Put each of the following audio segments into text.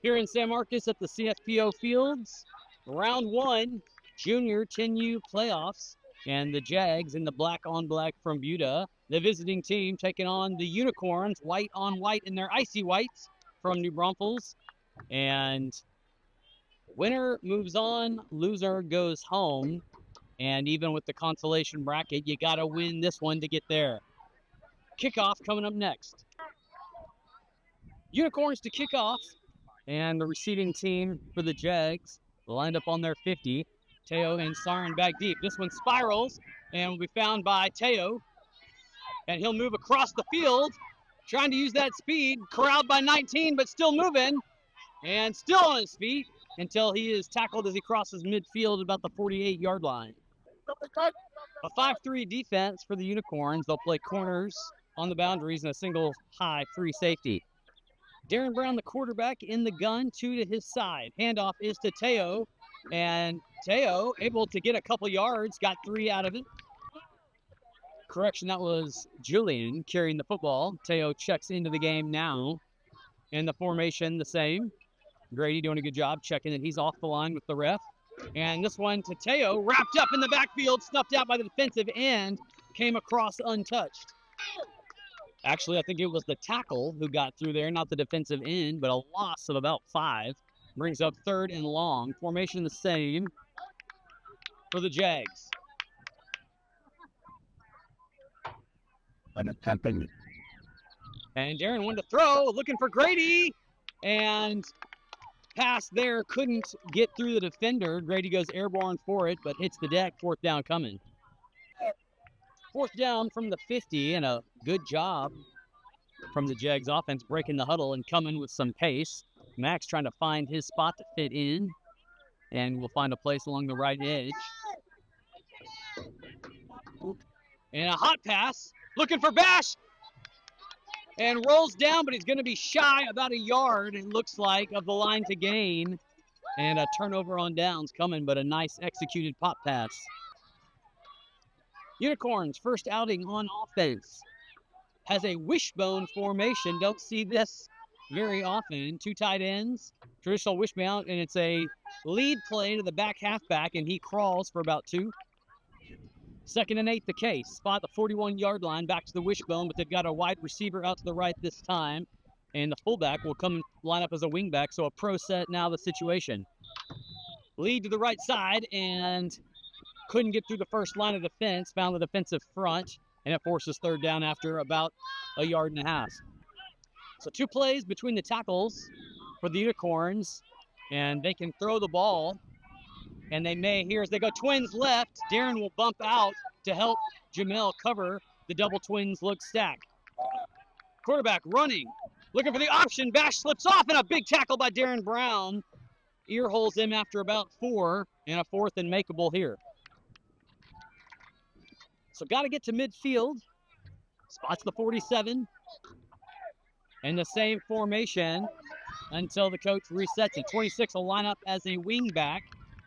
Here in San Marcos at the CFPO Fields, round one, junior 10U playoffs, and the Jags in the black on black from Buda. The visiting team taking on the Unicorns, white on white in their icy whites from New Braunfels. And winner moves on, loser goes home. And even with the consolation bracket, you got to win this one to get there. Kickoff coming up next. Unicorns to kick off. And the receiving team for the Jags lined up on their 50. Teo and Sarin back deep. This one spirals and will be found by Teo. And he'll move across the field, trying to use that speed. Corralled by 19, but still moving. And still on his feet until he is tackled as he crosses midfield about the 48-yard line. A 5-3 defense for the Unicorns. They'll play corners on the boundaries and a single high free safety. Darren Brown, the quarterback, in the gun, 2 to his side. Handoff is to Teo, and Teo able to get a couple yards, got 3 out of it. Correction, that was Julian carrying the football. Teo checks into the game now, and the formation the same. Grady doing a good job checking that he's off the line with the ref. And this one to Teo, wrapped up in the backfield, snuffed out by the defensive end, came across untouched. Actually, I think it was the tackle who got through there, not the defensive end, but a loss of about 5. Brings up 3rd and long. Formation the same for the Jags. And Darren wanted to throw, looking for Grady. And pass there, couldn't get through the defender. Grady goes airborne for it, but hits the deck. 4th down coming. 4th down from the 50, and a good job from the Jags offense breaking the huddle and coming with some pace. Max trying to find his spot to fit in, and will find a place along the right edge. And a hot pass, looking for Bash, and rolls down, but he's going to be shy about a yard, it looks like, of the line to gain. And a turnover on downs coming, but a nice executed pop pass. Unicorns, first outing on offense. Has a wishbone formation. Don't see this very often. 2 tight ends, traditional wishbone, and it's a lead play to the back halfback, and he crawls for about 2. 2nd and 8 the case. Spot the 41-yard line, back to the wishbone, but they've got a wide receiver out to the right this time, and the fullback will come line up as a wingback, so a pro set now the situation. Lead to the right side, and couldn't get through the first line of defense, found the defensive front, and it forces 3rd down after about a yard and a half. So 2 plays between the tackles for the Unicorns, and they can throw the ball, and they may here as they go twins left. Darren will bump out to help Jamel cover the double twins look stack. Quarterback running, looking for the option. Bash slips off, and a big tackle by Darren Brown. Ear holes him after about 4, and a 4th and makeable here. So got to get to midfield. Spots the 47. And the same formation until the coach resets it. 26 will line up as a wingback.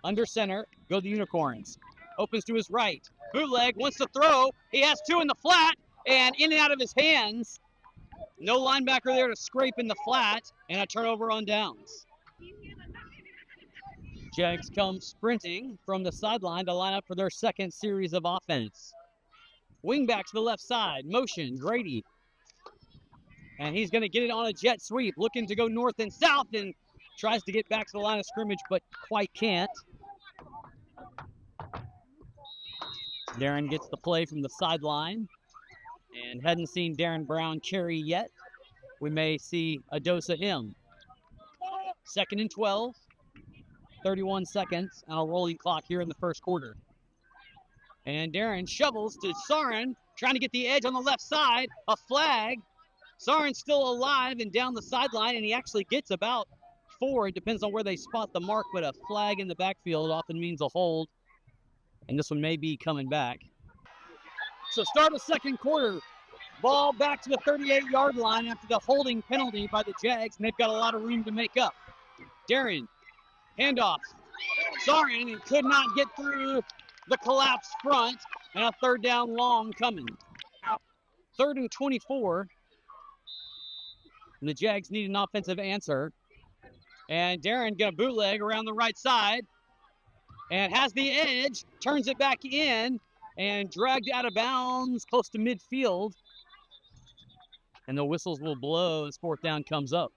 Under center, go the Unicorns. Opens to his right. Bootleg, wants to throw. He has 2 in the flat, and in and out of his hands. No linebacker there to scrape in the flat, and a turnover on downs. Jags come sprinting from the sideline to line up for their 2nd series of offense. Wingback to the left side, motion, Grady. And he's going to get it on a jet sweep, looking to go north and south, and tries to get back to the line of scrimmage, but quite can't. Darren gets the play from the sideline, and hadn't seen Darren Brown carry yet. We may see a dose of him. 2nd and 12, 31 seconds, and a rolling clock here in the first quarter. And Darren shovels to Sarin, trying to get the edge on the left side. A flag. Sarin's still alive and down the sideline, and he actually gets about 4. It depends on where they spot the mark, but a flag in the backfield often means a hold. And this one may be coming back. So start of 2nd quarter. Ball back to the 38-yard line after the holding penalty by the Jags, and they've got a lot of room to make up. Darren, handoff. Sarin, he could not get through the collapsed front, and a 3rd down long coming. 3rd and 24. And the Jags need an offensive answer. And Darren gonna bootleg around the right side and has the edge, turns it back in, and dragged out of bounds close to midfield. And the whistles will blow as fourth down comes up.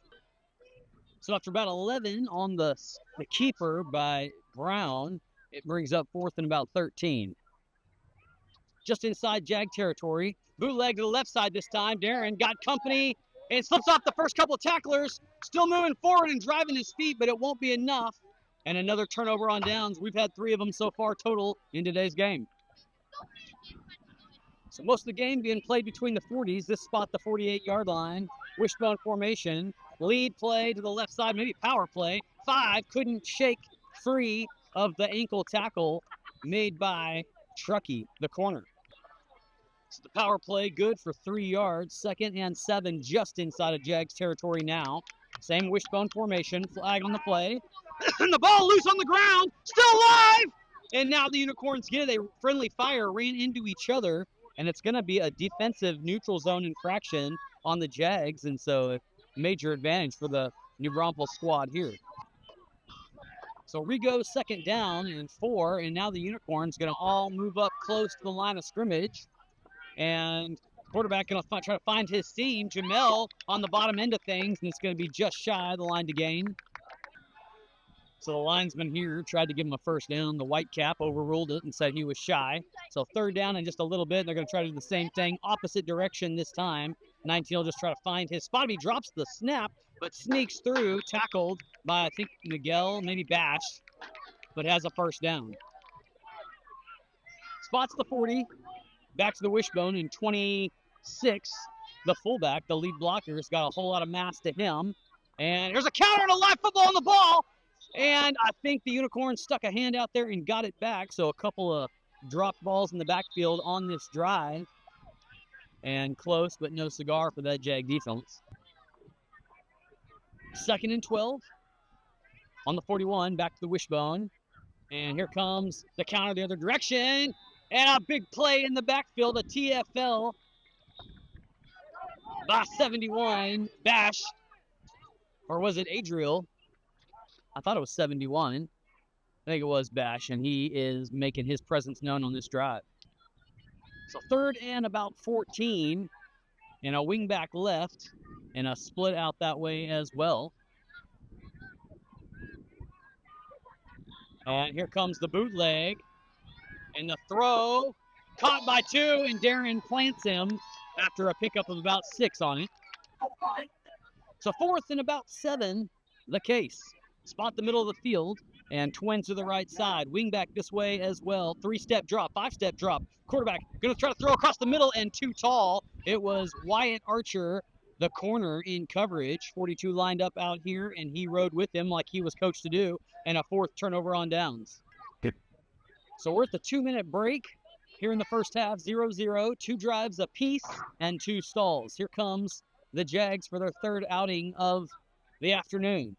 So after about 11 on the keeper by Brown, it brings up fourth and about 13. Just inside Jag territory. Bootleg to the left side this time. Darren got company and slips off the first couple of tacklers. Still moving forward and driving his feet, but it won't be enough. And another turnover on downs. We've had 3 of them so far total in today's game. So most of the game being played between the 40s. This spot, the 48-yard line. Wishbone formation. Lead play to the left side, maybe power play. 5 couldn't shake free of the ankle tackle made by Truckee, the corner. So the power play good for 3 yards. 2nd and 7 just inside of Jags territory now. Same wishbone formation. Flag on the play. And the ball loose on the ground. Still alive! And now the Unicorns get it. A friendly fire ran into each other. And it's going to be a defensive neutral zone infraction on the Jags. And so a major advantage for the New Braunfels squad here. So we go 2nd down and 4. And now the Unicorns going to all move up close to the line of scrimmage. And quarterback going to try to find his seam. Jamel on the bottom end of things. And it's going to be just shy of the line to gain. So the linesman here tried to give him a first down. The white cap overruled it and said he was shy. So 3rd down in just a little bit. They're going to try to do the same thing. Opposite direction this time. 19 will just try to find his spot. He drops the snap, but sneaks through. Tackled by, I think, Miguel, maybe Bash, but has a first down. Spots the 40. Back to the wishbone in 26. The fullback, the lead blocker, has got a whole lot of mass to him. And there's a counter and a live football on the ball. And I think the Unicorns stuck a hand out there and got it back. So a couple of dropped balls in the backfield on this drive. And close, but no cigar for that Jag defense. 2nd and 12. On the 41, back to the wishbone. And here comes the counter the other direction. And a big play in the backfield, a TFL by 71. Bash. Or was it Adriel? I thought it was 71. I think it was Bash, and he is making his presence known on this drive. So 3rd and about 14, and a wing back left, and a split out that way as well. And here comes the bootleg, and the throw, caught by 2, and Darren plants him after a pickup of about 6 on it. So 4th and about 7, the case. Spot the middle of the field, and twins to the right side. Wing back this way as well. 3-step drop, 5-step drp. Quarterback going to try to throw across the middle and too tall. It was Wyatt Archer, the corner in coverage. 42 lined up out here, and he rode with him like he was coached to do. And a 4th turnover on downs. So we're at the 2-minute break here in the first half. 0-0, 2 drives apiece and 2 stalls. Here comes the Jags for their 3rd outing of the afternoon.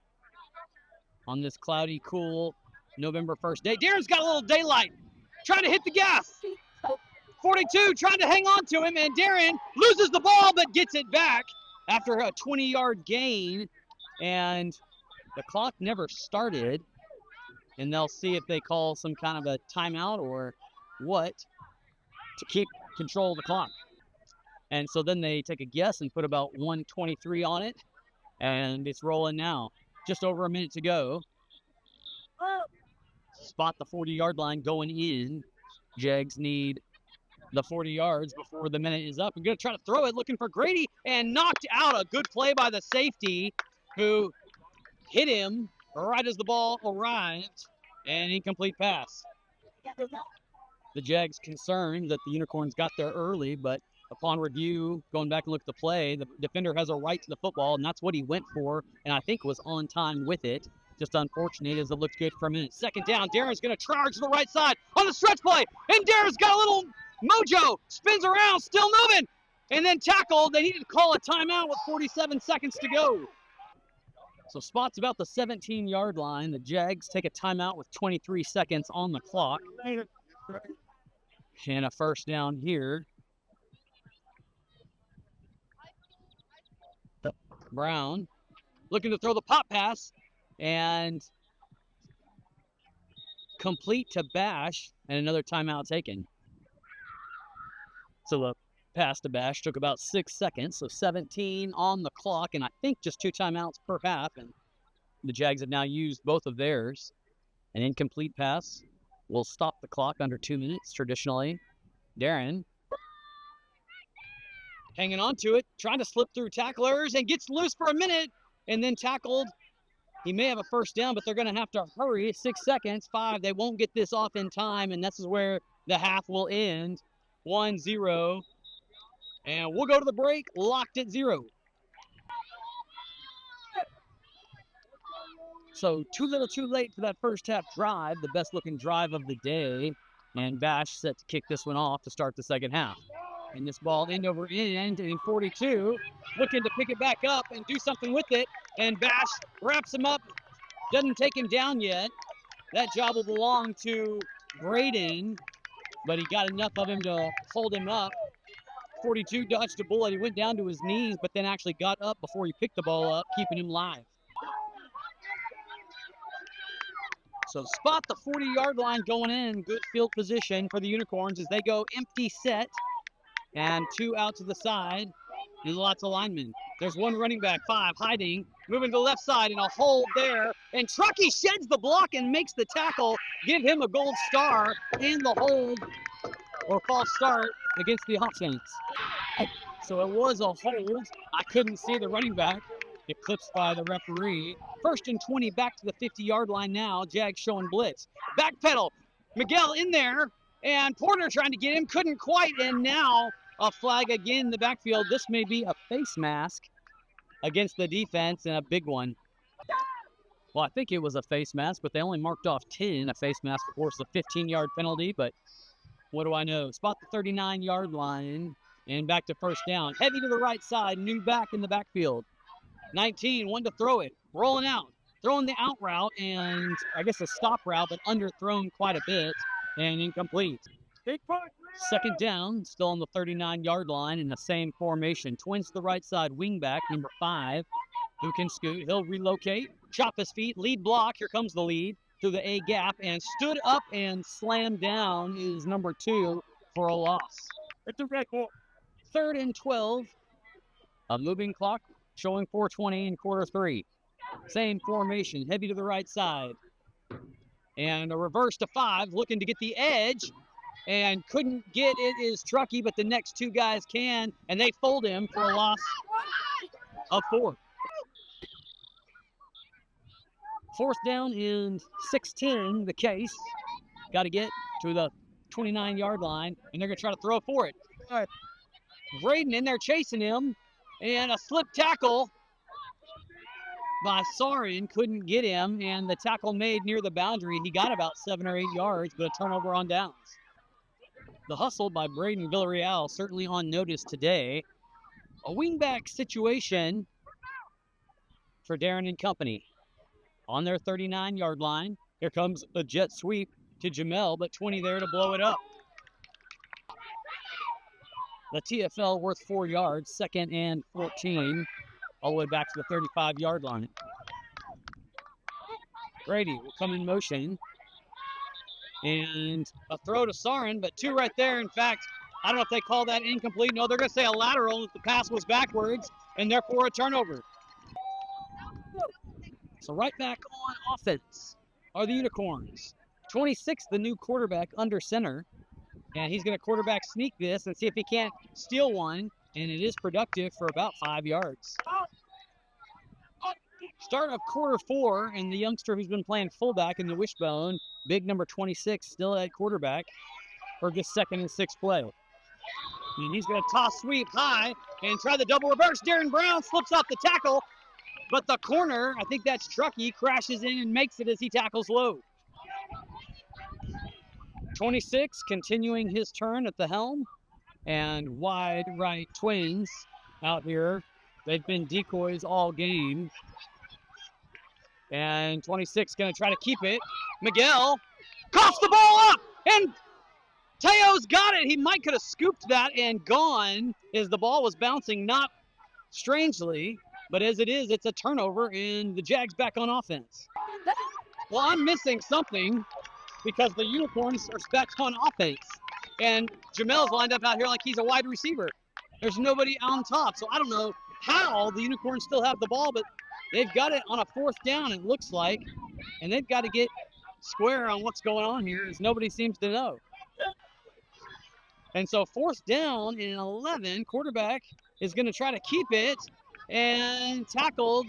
On this cloudy, cool November 1st day. Darren's got a little daylight. Trying to hit the gas. 42 trying to hang on to him, and Darren loses the ball but gets it back after a 20-yard gain. And the clock never started. And they'll see if they call some kind of a timeout or what to keep control of the clock. And so then they take a guess and put about 1:23 on it. And it's rolling now. Just over a minute to go. Spot the 40-yard line going in. Jags need the 40 yards before the minute is up. I'm going to try to throw it, looking for Grady, and knocked out. A good play by the safety, who hit him right as the ball arrived. An incomplete pass. The Jags concerned that the Unicorns got there early, but upon review, going back and look at the play, the defender has a right to the football, and that's what he went for, and I think was on time with it. Just unfortunate as it looked good for a minute. 2nd down, Darren's going to charge to the right side on the stretch play, and Darren's got a little mojo, spins around, still moving, and then tackled. They needed to call a timeout with 47 seconds to go. So spot's about the 17-yard line. The Jags take a timeout with 23 seconds on the clock. And a first down here. Brown looking to throw the pop pass. and complete to Bash, and another timeout taken. So the pass to Bash took about 6 seconds, so 17 on the clock, and I think just 2 timeouts per half, and the Jags have now used both of theirs. An incomplete pass will stop the clock under 2 minutes traditionally. Darren hanging on to it, trying to slip through tacklers, and gets loose for a minute, and then tackled. He may have a first down, but they're going to have to hurry. 6 seconds, 5. They won't get this off in time, and this is where the half will end. 1-0. And we'll go to the break, locked at 0. So too little too late for that first half drive, the best looking drive of the day. And Bash set to kick this one off to start the second half. And this ball end over end in 42, looking to pick it back up and do something with it. And Bash wraps him up, doesn't take him down yet. That job will belong to Braden, but he got enough of him to hold him up. 42 dodged a bullet. He went down to his knees, but then actually got up before he picked the ball up, keeping him live. So spot the 40-yard line going in. Good field position for the Unicorns as they go empty set. And 2 out to the side. And lots of linemen. There's one running back, 5, hiding. Moving to the left side and a hold there. And Truckee sheds the block and makes the tackle. Give him a gold star and the hold or false start against the offense. So it was a hold. I couldn't see the running back. Eclipsed by the referee. 1st and 20 back to the 50-yard line now. Jags showing blitz. Back pedal. Miguel in there. And Porter trying to get him. Couldn't quite. And now a flag again in the backfield. This may be a face mask against the defense, and a big one. Well, I think it was a face mask, but they only marked off 10. A face mask, of course, a 15-yard penalty, but what do I know? Spot the 39-yard line and back to first down. Heavy to the right side, new back in the backfield. 19, one to throw it. Rolling out. Throwing the out route, and I guess a stop route, but underthrown quite a bit, and incomplete. Second down, still on the 39-yard line in the same formation. Twins to the right side, wing back, number 5, who can scoot. He'll relocate, chop his feet, lead block. Here comes the lead through the A gap, and stood up and slammed down is number 2 for a loss. 3rd and 12. A moving clock showing 4:20 in quarter 3. Same formation, heavy to the right side. And a reverse to 5, looking to get the edge. And couldn't get it is Truckee, but the next 2 guys can. And they fold him for a loss of 4. 4th down and 16, the case. Got to get to the 29-yard line, and they're going to try to throw for it. All right. Braden in there chasing him, and a slip tackle by Sarin, couldn't get him, and the tackle made near the boundary. He got about 7 or 8 yards, but a turnover on downs. The hustle by Braden Villarreal certainly on notice today. A wingback situation for Darren and company. On their 39-yard line, here comes a jet sweep to Jamel, but 20 there to blow it up. The TFL worth 4 yards, 2nd and 14, all the way back to the 35-yard line. Brady will come in motion. And a throw to Sarin, but 2 right there. In fact, I don't know if they call that incomplete. No, they're going to say a lateral if the pass was backwards, and therefore a turnover. So right back on offense are the Unicorns. 26, the new quarterback under center. And he's going to quarterback sneak this and see if he can't steal one. And it is productive for about 5 yards. Start of quarter 4, and the youngster who's been playing fullback in the wishbone, big number 26, still at quarterback for this 2nd and 6 play. And he's going to toss sweep high and try the double reverse. Darren Brown slips off the tackle, but the corner, I think that's Truckee, crashes in and makes it as he tackles low. 26 continuing his turn at the helm, and wide right Twins out here. They've been decoys all game. And 26 going to try to keep it. Miguel coughs the ball up, and Teo's got it. He might could have scooped that and gone as the ball was bouncing, not strangely. But as it is, it's a turnover, and the Jags back on offense. Well, I'm missing something because the Unicorns are back on offense. And Jamel's lined up out here like he's a wide receiver. There's nobody on top. So I don't know how the Unicorns still have the ball, but they've got it on a 4th down, it looks like. And they've got to get square on what's going on here, as nobody seems to know. And so 4th down and 11, quarterback is going to try to keep it, and tackled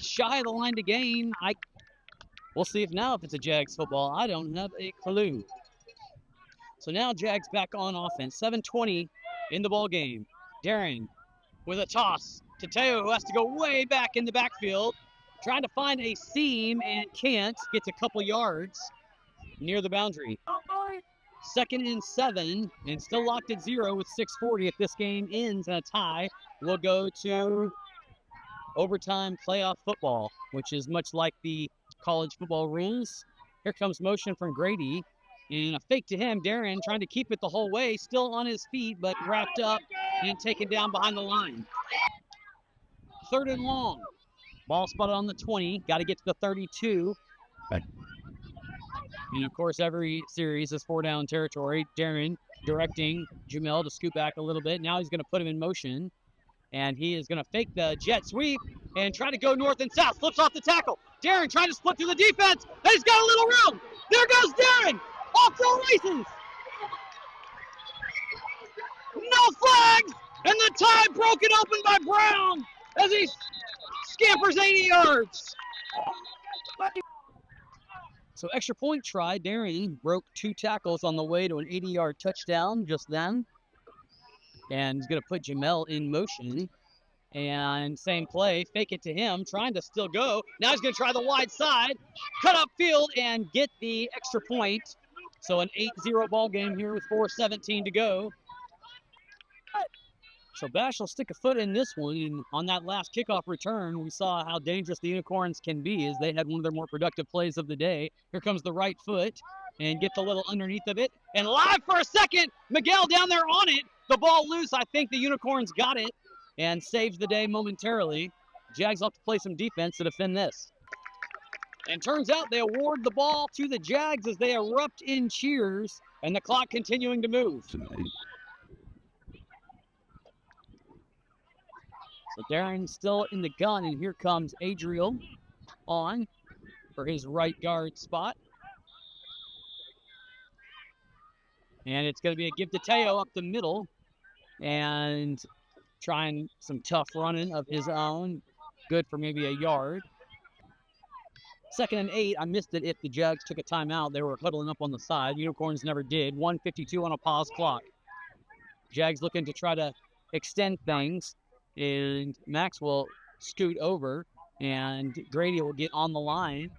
shy of the line to gain. We'll see if it's a Jags football. I don't have a clue. So now Jags back on offense. 7:20 in the ball game. Darren with a toss to Teo, who has to go way back in the backfield, trying to find a seam and can't. Gets a couple yards near the boundary. 2nd and 7, and still locked at 0 with 6:40. If this game ends in a tie, we'll go to overtime playoff football, which is much like the college football rules. Here comes motion from Grady, and a fake to him. Darren trying to keep it the whole way, still on his feet, but wrapped up and taken down behind the line. 3rd and long. Ball spotted on the 20. Got to get to the 32. And, of course, every series is 4-down territory. Darren directing Jamel to scoot back a little bit. Now he's going to put him in motion. And he is going to fake the jet sweep and try to go north and south. Flips off the tackle. Darren trying to split through the defense. And he's got a little room. There goes Darren. Off to the races. No flags. And the tie broken open by Brown as he scampers 80 yards. So extra point try. Darren broke 2 tackles on the way to an 80-yard touchdown just then. And he's going to put Jamel in motion. And same play, fake it to him, trying to still go. Now he's going to try the wide side, cut up field, and get the extra point. So an 8-0 ball game here with 4:17 to go. So Bash will stick a foot in this one. And on that last kickoff return, we saw how dangerous the Unicorns can be as they had one of their more productive plays of the day. Here comes the right foot and gets a little underneath of it. And live for a second, Miguel down there on it. The ball loose. I think the Unicorns got it and saved the day momentarily. Jags will have to play some defense to defend this. And turns out they award the ball to the Jags as they erupt in cheers and the clock continuing to move. So Darren's still in the gun, and here comes Adriel on for his right guard spot. And it's going to be a give to Teo up the middle and trying some tough running of his own. Good for maybe a yard. 2nd and 8. I missed it if the Jags took a timeout. They were huddling up on the side. Unicorns never did. 1:52 on a pause clock. Jags looking to try to extend things. And Max will scoot over, and Grady will get on the line.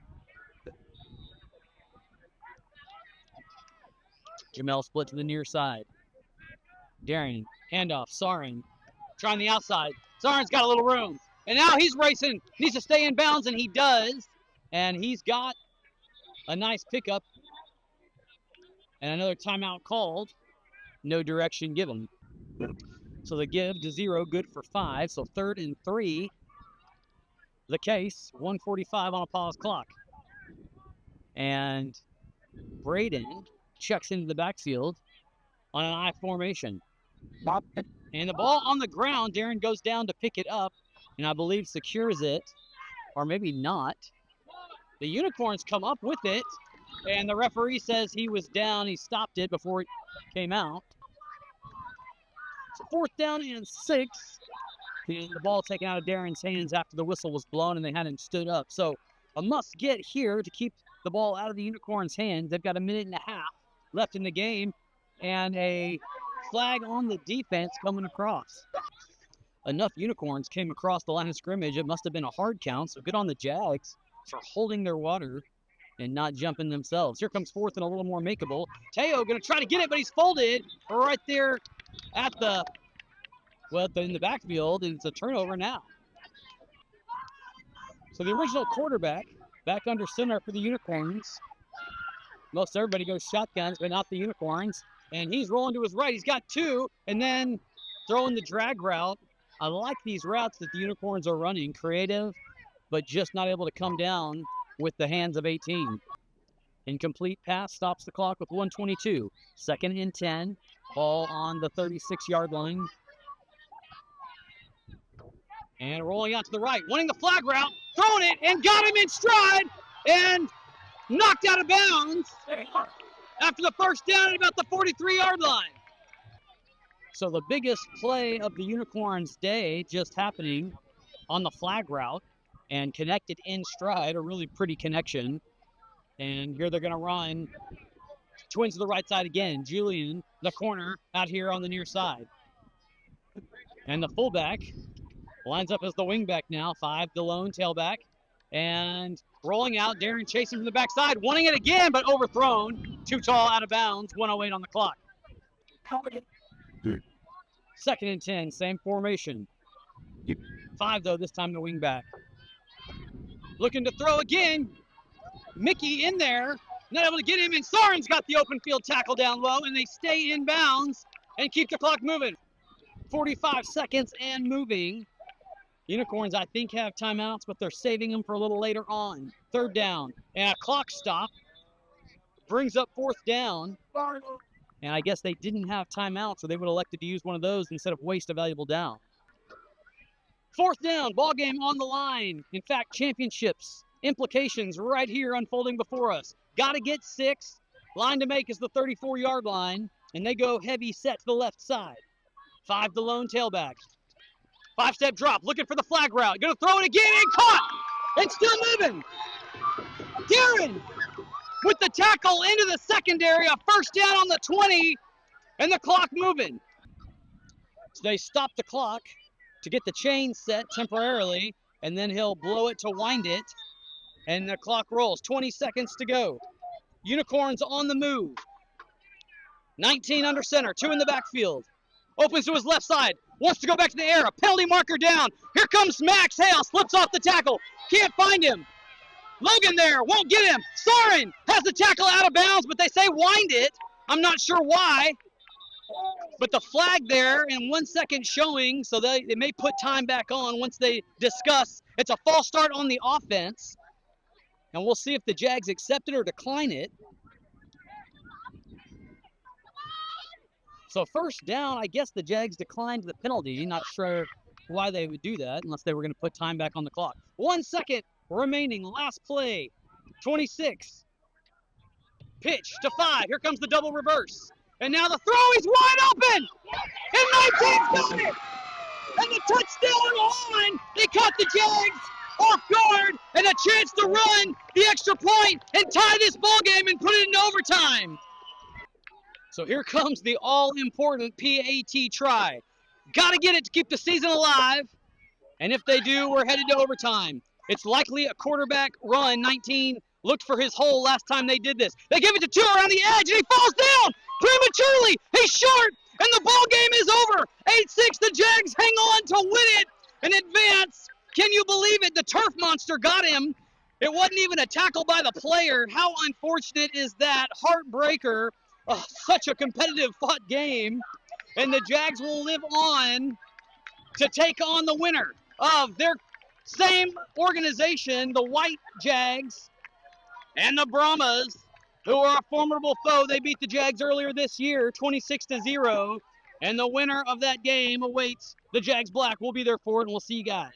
Jamel split to the near side. Darren, handoff, Sarin, trying the outside. Sarin's got a little room, and now he's racing. Needs to stay in bounds, and he does. And he's got a nice pickup. And another timeout called. No direction given. So the give to 0, good for 5. So 3rd and 3. The case, 1:45 on a pause clock. And Braden checks into the backfield on an I formation. And the ball on the ground, Darren goes down to pick it up, and I believe secures it, or maybe not. The Unicorns come up with it, and the referee says he was down. He stopped it before it came out. So 4th down and 6. And the ball taken out of Darren's hands after the whistle was blown and they hadn't stood up. So a must get here to keep the ball out of the Unicorns' hands. They've got a minute and a half left in the game and a flag on the defense coming across. Enough Unicorns came across the line of scrimmage. It must have been a hard count. So good on the Jags for holding their water and not jumping themselves. Here comes 4th and a little more makeable. Teo going to try to get it, but he's folded right there at the, in the backfield, and it's a turnover now. So the original quarterback back under center for the Unicorns. Most everybody goes shotguns, but not the Unicorns. And he's rolling to his right. He's got 2, and then throwing the drag route I like these routes that the Unicorns are running, creative, but just not able to come down with the hands of 18. Incomplete pass stops the clock with 1:22. 2nd and 10. Ball on the 36-yard line. And rolling out to the right, winning the flag route, throwing it, and got him in stride, and knocked out of bounds after the first down at about the 43-yard line. So the biggest play of the Unicorns' day just happening on the flag route and connected in stride, a really pretty connection. And here they're going to run twins to the right side again. Julian, the corner, out here on the near side. And the fullback lines up as the wingback now. 5, the lone tailback. And rolling out, Darren chasing from the backside, wanting it again, but overthrown. Too tall, out of bounds, 1:08 on the clock. 2nd and 10, same formation. 5, though, this time the wingback. Looking to throw again. Mickey in there, not able to get him, and Soren's got the open field tackle down low, and they stay in bounds and keep the clock moving. 45 seconds and moving. Unicorns, I think, have timeouts, but they're saving them for a little later on. 3rd down, and a clock stop brings up 4th down. And I guess they didn't have timeouts, so they would have elected to use one of those instead of waste a valuable down. 4th down, ball game on the line. In fact, championships implications right here unfolding before us. Got to get 6. Line to make is the 34-yard line, and they go heavy set to the left side. 5, the lone tailback. 5-step drop, looking for the flag route. Going to throw it again and caught. It's still moving. Darren with the tackle into the secondary. A 1st down on the 20, and the clock moving. So they stop the clock to get the chain set temporarily, and then he'll blow it to wind it. And the clock rolls. 20 seconds to go. Unicorns on the move. 19 under center. 2 in the backfield. Opens to his left side. Wants to go back to the air. A penalty marker down. Here comes Max Hale. Slips off the tackle. Can't find him. Logan there. Won't get him. Soren has the tackle out of bounds, but they say wind it. I'm not sure why. But the flag there and 1 second showing, so they may put time back on once they discuss. It's a false start on the offense. And we'll see if the Jags accept it or decline it. So 1st down, I guess the Jags declined the penalty. Not sure why they would do that unless they were going to put time back on the clock. 1 second remaining, last play. 26. Pitch to 5. Here comes the double reverse. And now the throw is wide open. And 19's got it. And the touchdown on. They caught the Jags off guard, and a chance to run the extra point and tie this ball game and put it into overtime. So here comes the all-important PAT try. Got to get it to keep the season alive, and if they do, we're headed to overtime. It's likely a quarterback run. 19 looked for his hole last time they did this. They give it to 2 around the edge, and he falls down prematurely. He's short, and the ball game is over. 8-6, the Jags hang on to win it and advance. Can you believe it? The turf monster got him. It wasn't even a tackle by the player. How unfortunate is that? Heartbreaker. Oh, such a competitive fought game. And the Jags will live on to take on the winner of their same organization, the White Jags and the Brahmas, who are a formidable foe. They beat the Jags earlier this year, 26-0. And the winner of that game awaits the Jags Black. We'll be there for it, and we'll see you guys.